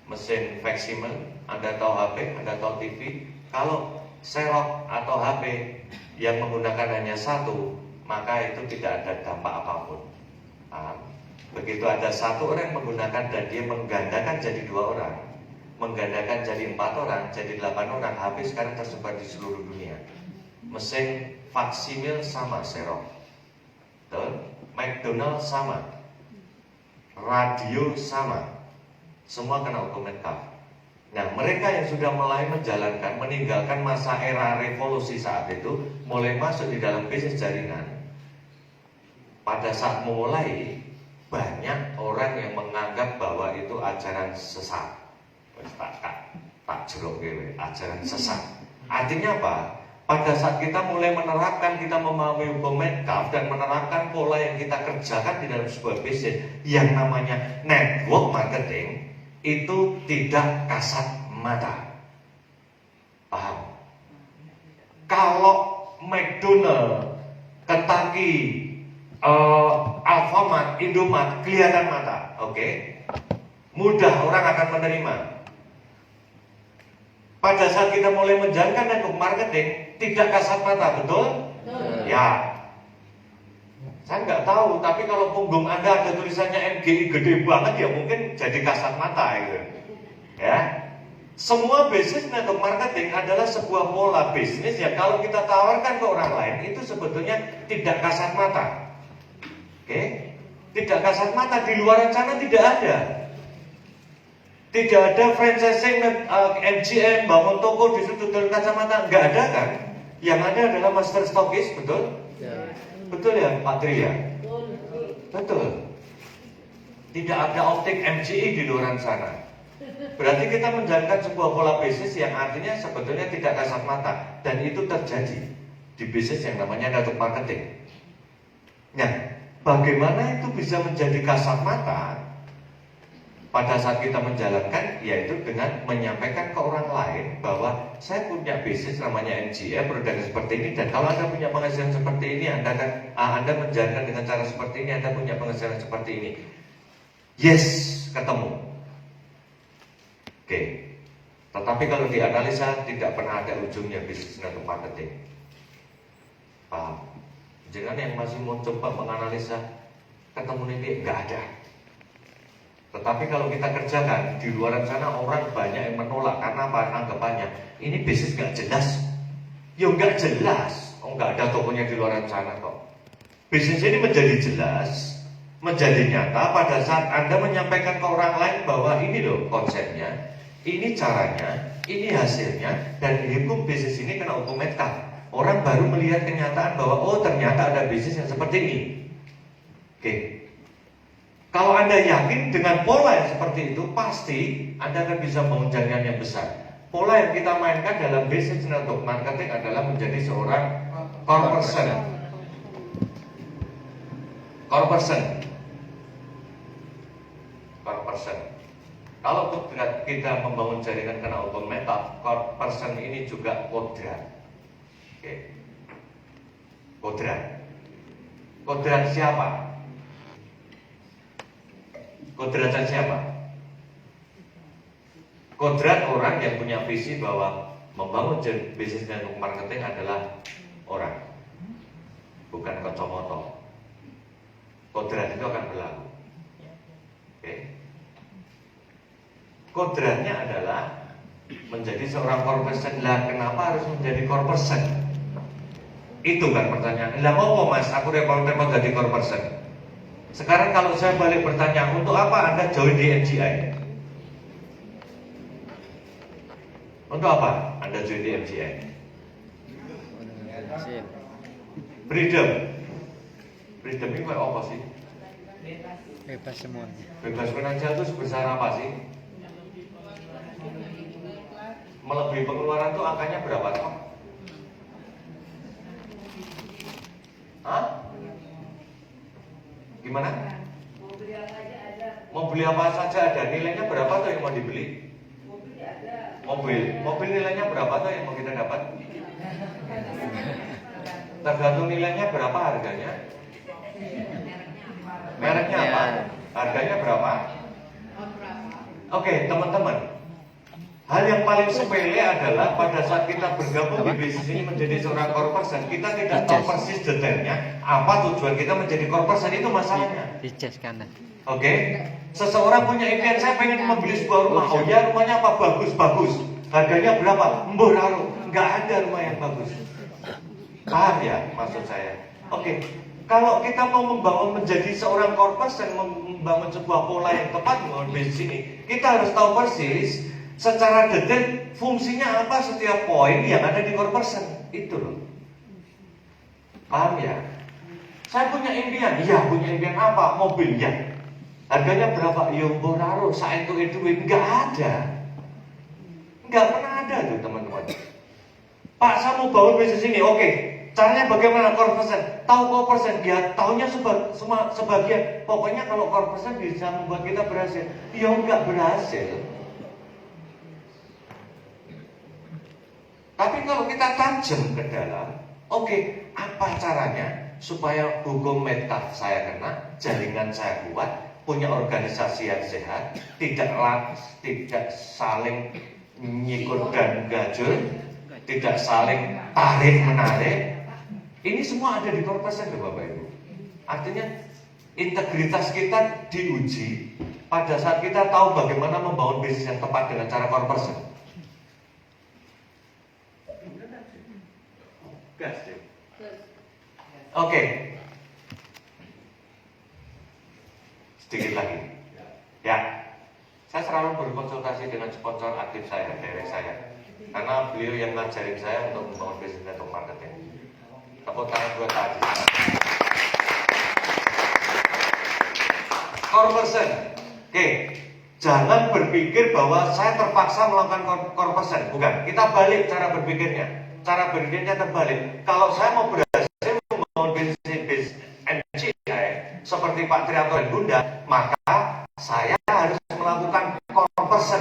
mesin faksimil, Anda tahu HP, Anda tahu TV. Kalau Xerox atau HP yang menggunakan hanya satu, maka itu tidak ada dampak apapun. Paham? Begitu ada satu orang yang menggunakan dan dia menggandakan jadi 2 orang, menggandakan jadi 4 orang, jadi 8 orang, HP sekarang tersebar di seluruh dunia. Mesin faksimil sama Xerox, McDonald sama, radio sama, semua kena hukum metkap. Nah, mereka yang sudah mulai menjalankan, meninggalkan masa era revolusi saat itu, mulai masuk di dalam bisnis jaringan. Pada saat memulai, banyak orang yang menganggap bahwa itu ajaran sesat. Tak jeruk gitu, ajaran sesat. Artinya apa? Pada saat kita mulai menerapkan, kita memahami hukum metkap dan menerapkan pola yang kita kerjakan di dalam sebuah bisnis yang namanya network marketing, itu tidak kasat mata. Paham? Kalau McDonald, Kentucky, Alfamart, Indomart kelihatan mata, oke? Mudah orang akan menerima. Pada saat kita mulai menjalankan network marketing, tidak kasat mata, betul? Ya. Saya nggak tahu, tapi kalau punggung Anda ada tulisannya MGI gede banget, ya mungkin jadi kasat mata gitu. Ya. Semua bisnis network marketing adalah sebuah pola bisnis yang kalau kita tawarkan ke orang lain itu sebetulnya tidak kasat mata. Oke? Tidak kasat mata, di luar sana tidak ada. Tidak ada franchising MGM, bangun toko di situ tutup kacamata, nggak ada kan? Yang ada adalah master stockist, betul? Betul ya Pak Tri ya? Betul. Tidak ada optik MGI di luar sana. Berarti kita menjalankan sebuah pola bisnis yang artinya sebetulnya tidak kasat mata. Dan itu terjadi di bisnis yang namanya network marketing. Nah, bagaimana itu bisa menjadi kasat mata? Pada saat kita menjalankan, yaitu dengan menyampaikan ke orang lain bahwa saya punya bisnis namanya MGM, produk seperti ini, dan kalau Anda punya penghasilan seperti ini, Anda menjalankan dengan cara seperti ini, Anda punya penghasilan seperti ini. Yes, ketemu. Oke. Tetapi kalau dianalisa tidak pernah ada ujungnya bisnis network marketing. Paham? Jangan yang masih mau coba menganalisa ketemu ini nggak ada. Tetapi kalau kita kerjakan di luar sana orang banyak yang menolak karena apa? Anggapannya ini bisnis nggak jelas. Ya nggak jelas. Oh nggak ada tokonya di luar sana kok. Bisnis ini menjadi jelas, menjadi nyata pada saat Anda menyampaikan ke orang lain bahwa ini loh konsepnya, ini caranya, ini hasilnya, dan hukum bisnis ini kena hukum metkap. Orang baru melihat kenyataan bahwa oh ternyata ada bisnis yang seperti ini. Oke. Kalau Anda yakin dengan pola yang seperti itu, pasti Anda akan bisa bangun jaringan yang besar. Pola yang kita mainkan dalam bisnis network marketing adalah menjadi seorang core person. Core person. Kalau kita membangun jaringan kena hukum metkap, core person ini juga kodrat. Oke. Kodrat siapa? Kodratan siapa? Kodrat orang yang punya visi bahwa membangun bisnis network marketing adalah orang, bukan kacamata. Kodrat itu akan berlaku. Oke. Kodratnya adalah menjadi seorang core person. Lah kenapa harus menjadi core person? Itu kan pertanyaan. Lah mau mas, aku repot-repot jadi core person. Sekarang kalau saya balik bertanya, untuk apa Anda join di MGI? Untuk apa Anda join di MGI? Freedom. Freedom itu kayak apa sih? Bebas semuanya. Bebas finansial itu sebesar apa sih? Melebihi pengeluaran itu angkanya berapa toh? Hah? Gimana? Mau beli apa saja ada. Nilainya berapa tuh yang mau dibeli? Mobil nilainya berapa tuh yang mau kita dapat? Tergantung nilainya berapa harganya. Mereknya apa? Harganya berapa? Oke, teman-teman. Hal yang paling sepele adalah pada saat kita bergabung di bisnis ini menjadi seorang core person, kita tidak tahu persis detailnya apa tujuan kita menjadi core person, itu masalahnya. Oke, seseorang punya impian, saya pengen membeli sebuah rumah. Oh ya, rumahnya apa? Bagus. Harganya berapa? Mbah raro. Nggak ada rumah yang bagus. Paham ya maksud saya? Oke, kalau kita mau membangun menjadi seorang core person, membangun sebuah pola yang tepat membangun bisnis ini, kita harus tahu persis secara detail fungsinya apa setiap poin yang ada di core person. Itu loh. Paham ya? Saya punya impian. Iya, punya impian apa? Mobil ya. Harganya berapa? Ya mbok raro, saentu duit. Enggak ada. Enggak pernah ada tuh teman-teman. Pak, saya mau bangun bisnis ini. Oke, caranya bagaimana? Core person. Tahu core person? Ya, tahunya sebagian. Pokoknya kalau core person bisa membuat kita berhasil. Ya enggak berhasil. Tapi kalau kita tajam ke dalam, oke, apa caranya supaya hukum meta saya kena, jaringan saya kuat, punya organisasi yang sehat, tidak saling nyikut dan gajul, tidak saling tarik menarik. Ini semua ada di core person, Bapak Ibu. Artinya integritas kita diuji pada saat kita tahu bagaimana membangun bisnis yang tepat dengan cara core person. Oke. Sedikit lagi. Ya. Saya selalu berkonsultasi dengan sponsor aktif saya, direct saya. Karena beliau yang ngajarin saya untuk membangun bisnis network marketing. Tepuk tangan buat tadi. Core person. Oke. Jangan berpikir bahwa saya terpaksa melakukan core person. Bukan. Kita balik cara berpikirnya. Cara berpikirnya terbalik. Kalau saya mau berhasil membangun bisnis NCI seperti Pak Trianto dan Bunda, maka saya harus melakukan core person.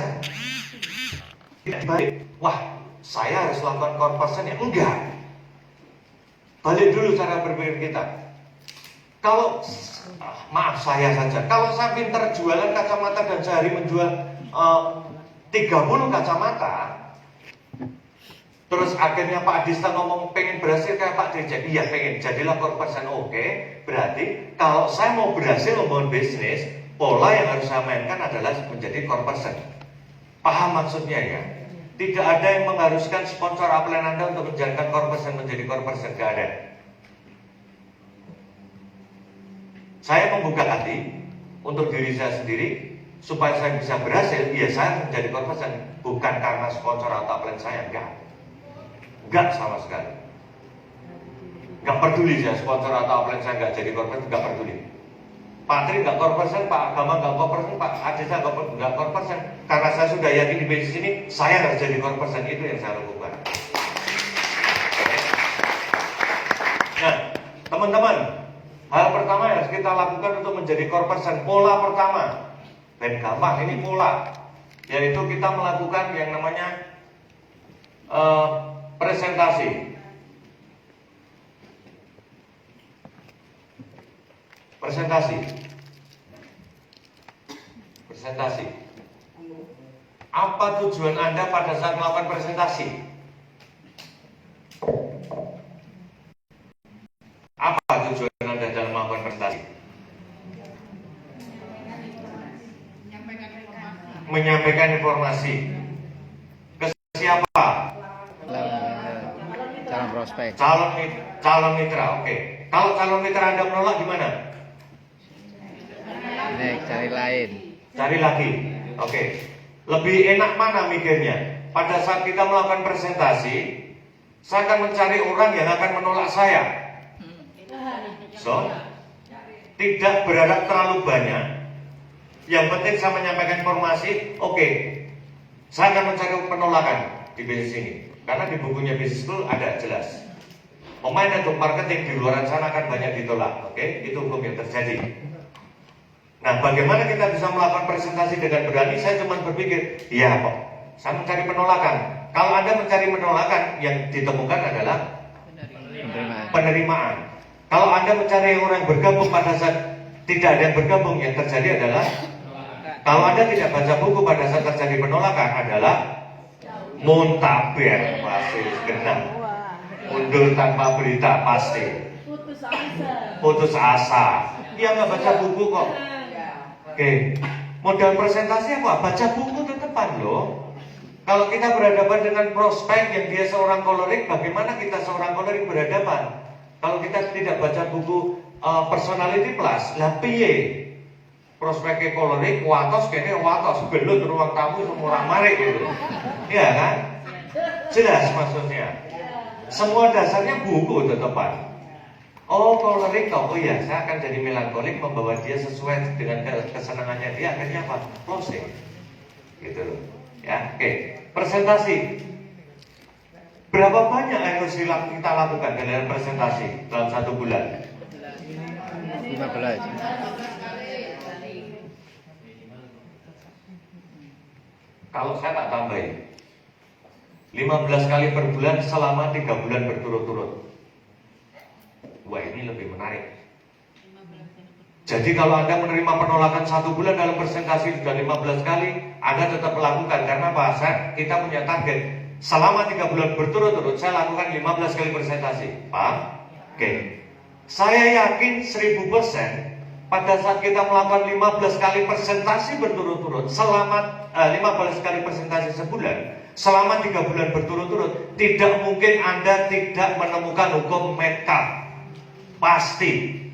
Tidak balik. Wah, saya harus melakukan core person ya? Enggak. Balik dulu cara berpikir kita. Kalau maaf saya saja, kalau saya pintar jualan kacamata dan sehari menjual 30 kacamata, terus akhirnya Pak Adista ngomong pengen berhasil kayak Pak DJ. Iya pengen, jadilah core person. Oke, berarti kalau saya mau berhasil membangun bisnis, pola yang harus saya mainkan adalah menjadi core person. Paham maksudnya ya? Tidak ada yang mengharuskan sponsor upline Anda untuk menjadikan core person menjadi core person. Gak ada. Saya membuka hati untuk diri saya sendiri supaya saya bisa berhasil. Iya, saya menjadi core person bukan karena sponsor atau upline saya. Enggak sama sekali. Enggak peduli saya sponsor atau upline saya enggak jadi core person, enggak peduli. Pak Tri enggak core person, Pak Agama enggak core person, Pak Adisa enggak core person. Karena saya sudah yakin di bisnis ini, saya harus jadi core person. Itu yang saya lakukan. Nah, teman-teman, hal pertama yang harus kita lakukan untuk menjadi core person, pola pertama. Dan gampang, ini pola. Yaitu kita melakukan yang namanya presentasi. Apa tujuan Anda pada saat melakukan presentasi? Apa tujuan Anda dalam melakukan presentasi? Menyampaikan informasi. Ke siapa? Calon prospek. Calon mitra. Oke. Kalau calon mitra Anda menolak gimana? Cari lain. Cari lagi. Oke. Lebih enak mana mikirnya? Pada saat kita melakukan presentasi, saya akan mencari orang yang akan menolak saya. So, tidak berharap terlalu banyak. Yang penting saya menyampaikan informasi. Oke. Saya akan mencari penolakan di bisnis ini. Karena di bukunya Business School ada jelas. Pemain network marketing di luar sana akan banyak ditolak. Oke, itu hukum yang terjadi. Nah, bagaimana kita bisa melakukan presentasi dengan berani? Saya cuma berpikir, ya kok, saya mencari penolakan. Kalau Anda mencari penolakan, yang ditemukan adalah penerimaan. Kalau Anda mencari orang yang bergabung pada saat tidak ada yang bergabung, yang terjadi adalah kalau Anda tidak baca buku pada saat terjadi penolakan adalah muntaber, masih genap, mundur tanpa berita pasti, putus asa. Dia nggak baca buku kok. Oke, modal presentasi apa? Baca buku tetepan loh. Kalau kita berhadapan dengan prospek yang dia seorang kolerik, bagaimana kita seorang kolerik berhadapan? Kalau kita tidak baca buku personality plus, lah piye? Prospeknya kolerik, watos kene watos, belut ruang tamu semua orang marik gitu. Iya kan? Jelas maksudnya. Semua dasarnya buku tetepan. Oh kolerik toh, oh iya, saya akan jadi melankolik membawa dia sesuai dengan kesenangannya dia, akhirnya apa? Closing, gitu loh. Ya, oke. Presentasi. Berapa banyak yang harus kita lakukan dalam presentasi dalam 1 bulan? 15. Kalau saya tak tambahin 15 kali per bulan selama 3 bulan berturut-turut. Wah ini lebih menarik. Jadi kalau Anda menerima penolakan 1 bulan dalam presentasi sudah 15 kali, Anda tetap melakukan. Karena apa? Kita punya target. Selama 3 bulan berturut-turut saya lakukan 15 kali presentasi. Paham? Oke. Saya yakin 1000% pada saat kita melakukan 15 kali presentasi berturut-turut, selama 15 kali presentasi sebulan, selama 3 bulan berturut-turut, tidak mungkin Anda tidak menemukan hukum Metcalfe. Pasti.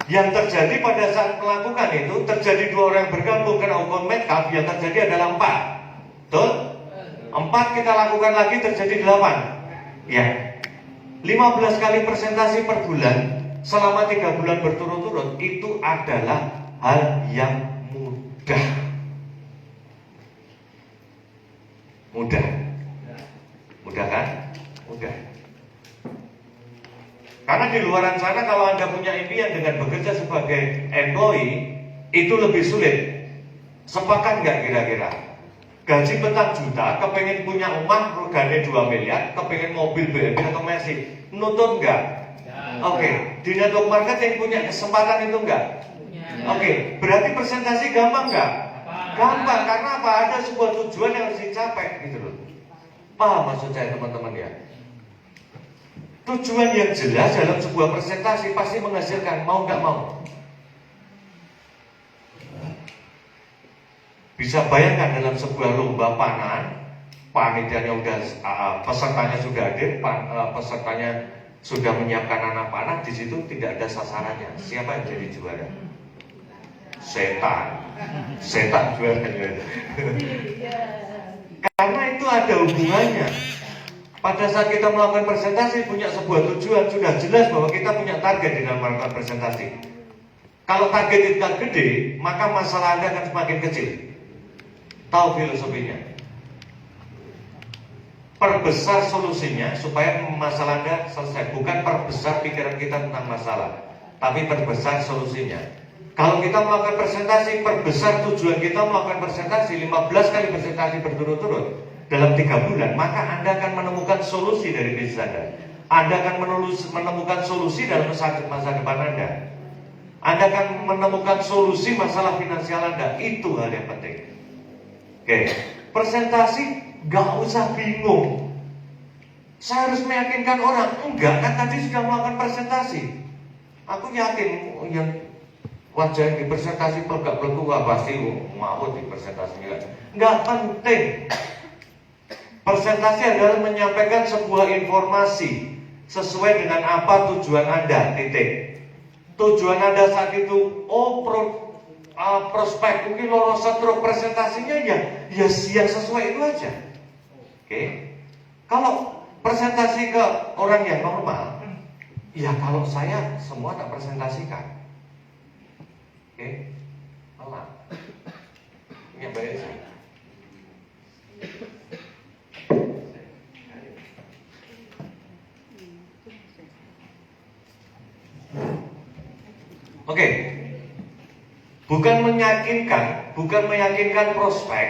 Yang terjadi pada saat melakukan itu, terjadi 2 orang yang bergabung karena hukum Metcalfe, yang terjadi adalah 4. Betul? 4 kita lakukan lagi terjadi 8. Ya. 15 kali presentasi per bulan selama 3 bulan berturut-turut itu adalah hal yang mudah. Mudah kan? Mudah. Karena di luaran sana kalau Anda punya impian dengan bekerja sebagai employee itu lebih sulit. Sepakat nggak kira-kira? Gaji petang juta, kepengen punya rumah regane 2 miliar, kepengen mobil BMW atau Mercy, nutut nggak? Oke, di network marketing punya kesempatan itu nggak? Oke, berarti presentasi gampang nggak? Gampang, karena apa? Ada sebuah tujuan yang harus dicapai gitu loh. Paham maksud saya teman-teman ya? Tujuan yang jelas dalam sebuah presentasi pasti menghasilkan, mau nggak mau. Bisa bayangkan dalam sebuah lomba panah, panitianya udah, pesertanya sudah hadir, pesertanya sudah menyiapkan anak panah, di situ tidak ada sasarannya. Siapa yang jadi juara? Setan juaranya. Karena itu ada hubungannya. Pada saat kita melakukan presentasi punya sebuah tujuan, sudah jelas bahwa kita punya target di dalam melakukan presentasi. Kalau target itu gede, maka masalah Anda akan semakin kecil. Tahu filosofinya? Perbesar solusinya supaya masalah Anda selesai. Bukan perbesar pikiran kita tentang masalah, tapi perbesar solusinya. Kalau kita melakukan presentasi, perbesar tujuan kita melakukan presentasi 15 kali presentasi berturut-turut dalam 3 bulan, maka Anda akan menemukan solusi dari bisnis Anda. Anda akan menemukan solusi dalam masa depan Anda. Anda akan menemukan solusi masalah finansial Anda. Itu hal yang penting. Oke, presentasi gak usah bingung. Saya harus meyakinkan orang. Enggak, kan tadi sudah melakukan presentasi. Aku yakin yang wajah yang dipresentasi pelegak-peleguk pasti mau dipresentasikan. Enggak penting. Presentasi adalah menyampaikan sebuah informasi sesuai dengan apa tujuan Anda, titik. Tujuan Anda saat itu, prospek mungkin lolos satu presentasinya ya yang sesuai itu aja. Oke. Kalau presentasi ke orang yang normal, ya kalau saya semua tak presentasikan. Oke. Alah. Ini yang baik sih. Oke. Bukan meyakinkan prospek,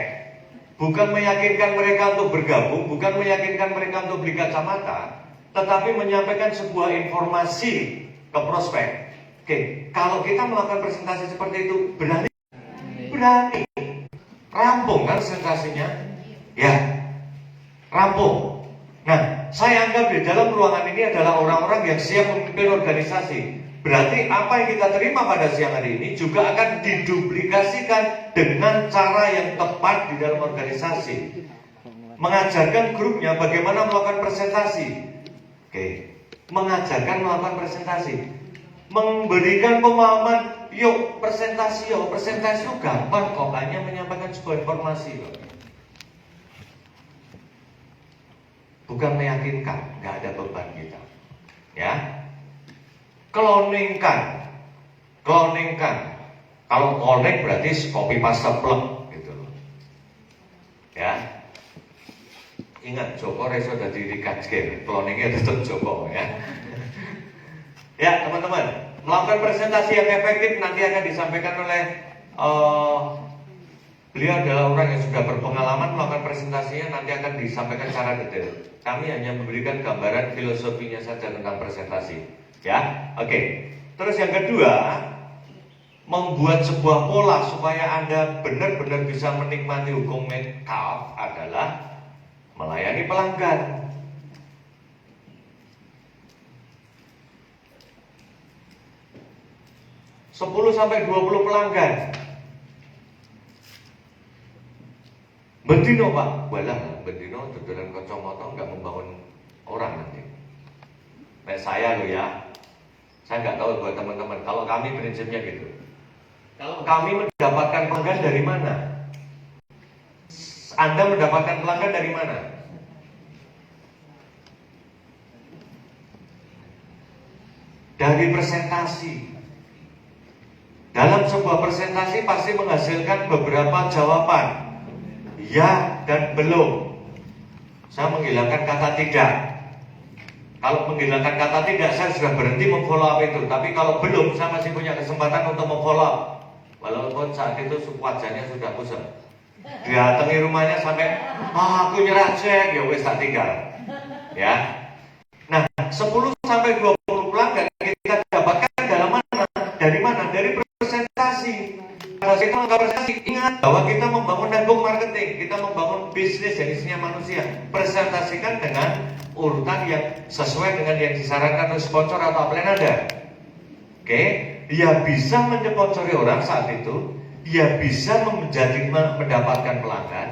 bukan meyakinkan mereka untuk bergabung, bukan meyakinkan mereka untuk beli kacamata, tetapi menyampaikan sebuah informasi ke prospek. Oke, kalau kita melakukan presentasi seperti itu, berani? Berani. Rampung kan presentasinya? Ya, rampung. Nah, saya anggap di dalam ruangan ini adalah orang-orang yang siap memimpin organisasi. Berarti apa yang kita terima pada siang hari ini juga akan diduplikasikan dengan cara yang tepat di dalam organisasi. Mengajarkan grupnya bagaimana melakukan presentasi. Oke, mengajarkan melakukan presentasi. Memberikan pemahaman, yuk presentasi yuk gampang kok, hanya menyampaikan sebuah informasi kok. Bukan meyakinkan, nggak ada beban kita. Ya, kloningkan. Kalau connect berarti copy paste plug gitu. Ya, ingat Joko Reso dari Rikajgen, cloningnya tetap Joko ya. Ya teman-teman, melakukan presentasi yang efektif nanti akan disampaikan oleh beliau adalah orang yang sudah berpengalaman melakukan presentasinya, nanti akan disampaikan secara detail. Kami hanya memberikan gambaran filosofinya saja tentang presentasi. Ya, oke. Terus yang kedua, membuat sebuah pola supaya Anda benar-benar bisa menikmati hukum Metcalfe adalah melayani pelanggan. 10 sampai 20 pelanggan. Bendino Pak, walah bendino dodolan kacamata nggak membangun orang nanti. Nah saya loh ya, saya nggak tahu buat teman-teman. Kalau kami prinsipnya gitu. Kalau kami mendapatkan pelanggan dari mana? Anda mendapatkan pelanggan dari mana? Dari presentasi. Dalam sebuah presentasi pasti menghasilkan beberapa jawaban. Ya dan belum. Saya menghilangkan kata tidak. Kalau menghilangkan kata tidak, saya sudah berhenti memfollow up itu. Tapi kalau belum, saya masih punya kesempatan untuk memfollow up. Walaupun saat itu wajahnya sudah kusam. Datangi rumahnya sampai, aku nyerah cek, ya wes tak tinggal. Ya. Nah, 10 sampai 20 pelanggan kita dapatkan dari mana? Dari presentasi. Pada saat kita melakukan presentasi, ingat bahwa kita membangun network marketing, kita membangun bisnis yang isinya manusia. Presentasikan dengan urutan yang sesuai dengan yang disarankan oleh sponsor atau upline Anda. Oke, dia bisa menyponsori orang saat itu, dia bisa mendapatkan pelanggan,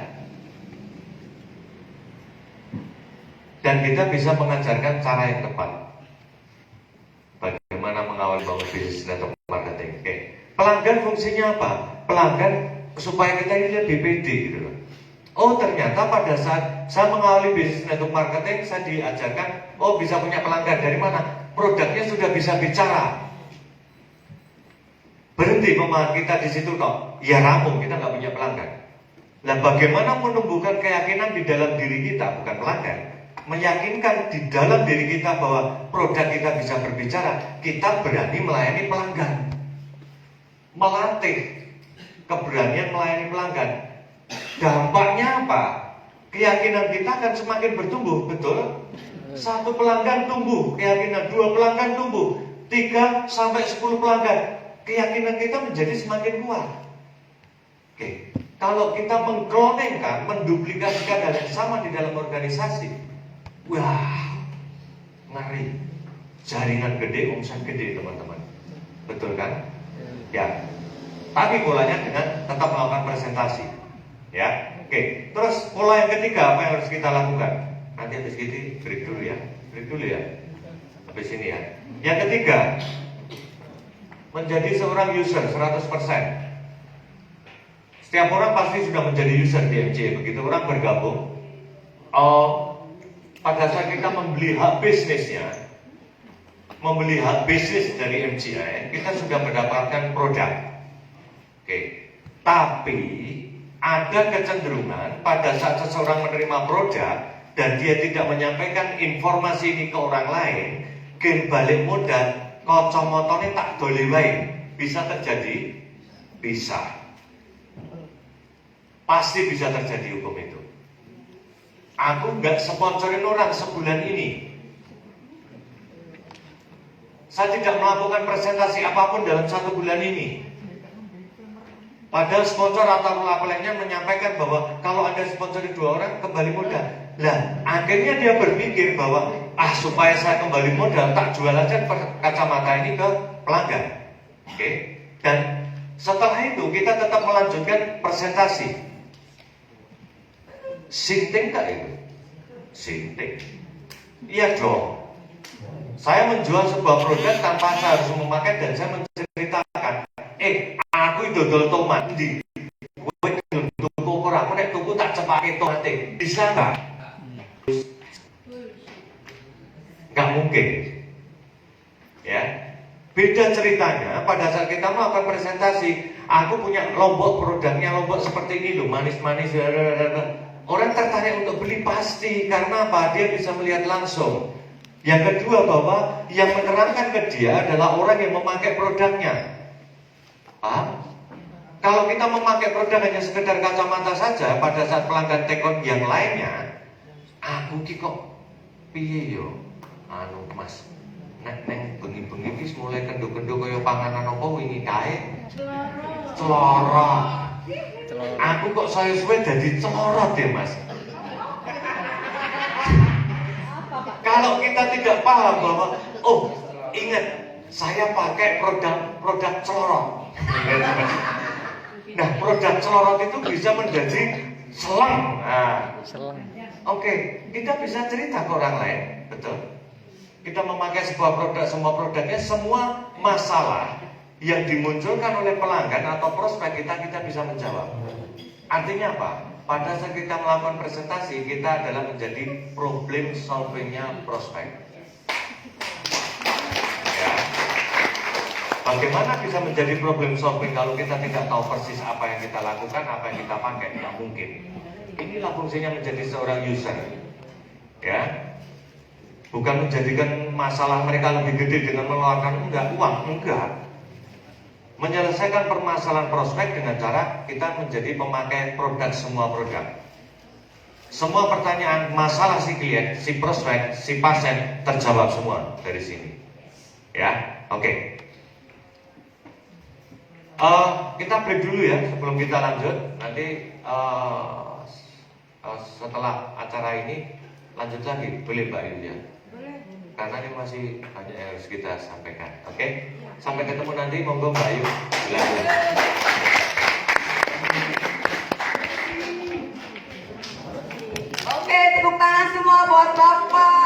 dan kita bisa mengajarkan cara yang tepat. Bagaimana mengawal bangun bisnis network marketing. Oke. Pelanggan fungsinya apa? Pelanggan supaya kita ini lebih pede gitu loh. Oh ternyata pada saat saya mengawali bisnis network marketing, saya diajarkan, oh bisa punya pelanggan dari mana? Produknya sudah bisa bicara. Berhenti pemahaman kita di situ toh. Ya rampung, kita nggak punya pelanggan. Nah bagaimana menumbuhkan keyakinan di dalam diri kita, bukan pelanggan, meyakinkan di dalam diri kita bahwa produk kita bisa berbicara, kita berani melayani pelanggan. Melatih keberanian melayani pelanggan. Dampaknya apa? Keyakinan kita akan semakin bertumbuh, betul? 1 pelanggan tumbuh, keyakinan 2 pelanggan tumbuh, 3 sampai 10 pelanggan, keyakinan kita menjadi semakin kuat. Oke, kalau kita mengkloningkan, menduplikasikan hal yang sama di dalam organisasi, wah, ngeri. Jaringan gede, omset gede teman-teman. Betul kan? Ya. Tapi polanya dengan tetap melakukan presentasi. Ya. Oke. Terus pola yang ketiga apa yang harus kita lakukan? Nanti habis ini break dulu ya. Break dulu ya. Habis ini ya. Yang ketiga, menjadi seorang user 100%. Setiap orang pasti sudah menjadi user di MC. Begitu orang bergabung, pada saat kita membeli hak bisnisnya, membeli hak bisnis dari MCI, kita sudah mendapatkan produk. Oke. Tapi ada kecenderungan pada saat seseorang menerima produk dan dia tidak menyampaikan informasi ini ke orang lain, gen balik modal, kacamotone tak dole wae. Bisa terjadi? Bisa. pasti bisa terjadi hukum itu. Aku nggak sponsorin orang sebulan ini. Saya tidak melakukan presentasi apapun dalam 1 bulan ini. Padahal sponsor atau lainnya menyampaikan bahwa kalau Anda sponsori 2 orang kembali modal. Lah, akhirnya dia berpikir bahwa supaya saya kembali modal tak jual aja kacamata ini ke pelanggan. Oke. Dan setelah itu kita tetap melanjutkan presentasi. Sinting tak itu? Sinting. Iya dong. Saya menjual sebuah produk tanpa saya harus memakai dan saya menceritakan, aku itu dodol tomat di gue gelem tuku ora, aku nek tuku tak cepake tomate. Bisa enggak? Enggak mungkin. Ya. Beda ceritanya pada saat kita melakukan presentasi, aku punya lombok produknya, lombok seperti ini loh, manis-manis. Orang tertarik untuk beli pasti karena apa? Dia bisa melihat langsung. Yang kedua, bahwa yang menerangkan ke dia adalah orang yang memakai produknya. Kalau kita memakai produk hanya sekedar kacamata saja, pada saat pelanggan take on yang lainnya, aku ki kok piye yo? Mas, nek bengi-bengi wis mulai kenduk-kenduk kaya panganan apa wingi kae? Celorot. Aku kok saya suwe dadi celorot ya, Mas. Kalau kita tidak paham bahwa ingat saya pakai produk celorot. Nah, produk celorot itu bisa menjadi selang. Oke, kita bisa cerita ke orang lain, betul? Kita memakai sebuah produk, semua produknya, semua masalah yang dimunculkan oleh pelanggan atau prospek kita bisa menjawab. Artinya apa? Pada saat kita melakukan presentasi, kita adalah menjadi problem solvingnya prospek. Ya. Bagaimana bisa menjadi problem solving kalau kita tidak tahu persis apa yang kita lakukan, apa yang kita pakai? Tidak mungkin. Inilah fungsinya menjadi seorang user. Ya. Bukan menjadikan masalah mereka lebih gede dengan mengeluarkan uang, enggak. Menyelesaikan permasalahan prospek dengan cara kita menjadi pemakai produk, semua produk. Semua pertanyaan, masalah si klien, si prospek, si pasien terjawab semua dari sini. Ya, oke. Kita break dulu ya sebelum kita lanjut. Nanti setelah acara ini lanjut lagi, boleh Mbak Yulia? Boleh. Karena ini masih banyak yang harus kita sampaikan. Oke? Sampai ketemu nanti, monggo Mbak Ayu. Oke, tepuk tangan semua buat Bapak